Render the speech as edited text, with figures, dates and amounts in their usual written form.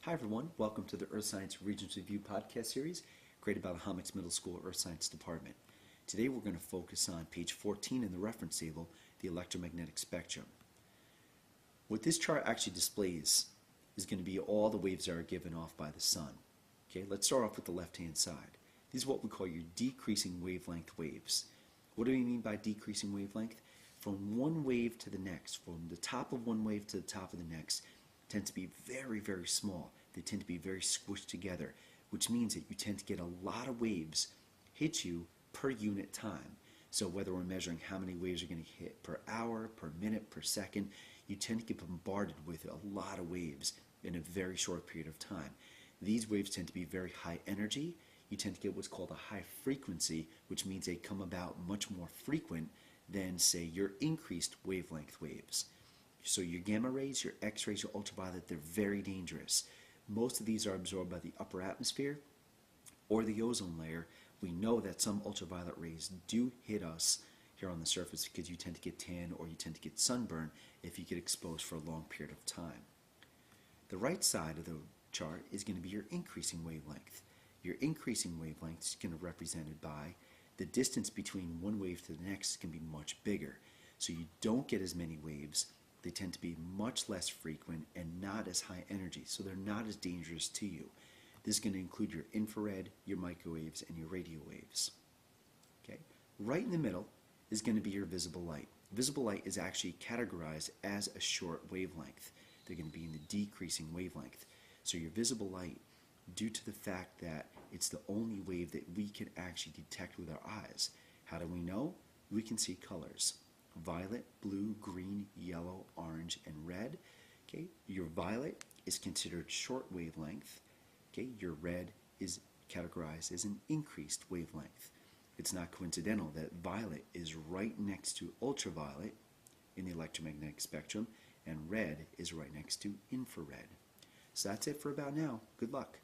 Hi everyone, welcome to the Earth Science Regents Review podcast series created by the Homics Middle School Earth Science Department. Today we're going to focus on page 14 in the reference table, the electromagnetic spectrum. What this chart actually displays is going to be all the waves that are given off by the sun. Okay, let's start off with the left-hand side. These are what we call your decreasing wavelength waves. What do we mean by decreasing wavelength? From one wave to the next, from the top of one wave to the top of the next, tend to be very, very small. They tend to be very squished together, which means that you tend to get a lot of waves hit you per unit time. So whether we're measuring how many waves are going to hit per hour, per minute, per second, you tend to get bombarded with a lot of waves in a very short period of time. These waves tend to be very high energy. You tend to get what's called a high frequency, which means they come about much more frequent than, say, your increased wavelength waves. So your gamma rays, your X-rays, your ultraviolet, they're very dangerous. Most of these are absorbed by the upper atmosphere or the ozone layer. We know that some ultraviolet rays do hit us here on the surface because you tend to get tan or you tend to get sunburn if you get exposed for a long period of time. The right side of the chart is going to be your increasing wavelength. Your increasing wavelength is going to be represented by the distance between one wave to the next can be much bigger. So you don't get as many waves. They tend to be much less frequent and not as high energy, so they're not as dangerous to you. This is going to include your infrared, your microwaves, and your radio waves. Okay. Right in the middle is going to be your visible light. Visible light is actually categorized as a short wavelength. They're going to be in the decreasing wavelength. So your visible light, due to the fact that it's the only wave that we can actually detect with our eyes. How do we know? We can see colors. Violet, blue, green, yellow, orange, and red. Okay, your violet is considered short wavelength. Okay, your red is categorized as an increased wavelength. It's not coincidental that violet is right next to ultraviolet in the electromagnetic spectrum, and red is right next to infrared. So that's it for about now. Good luck.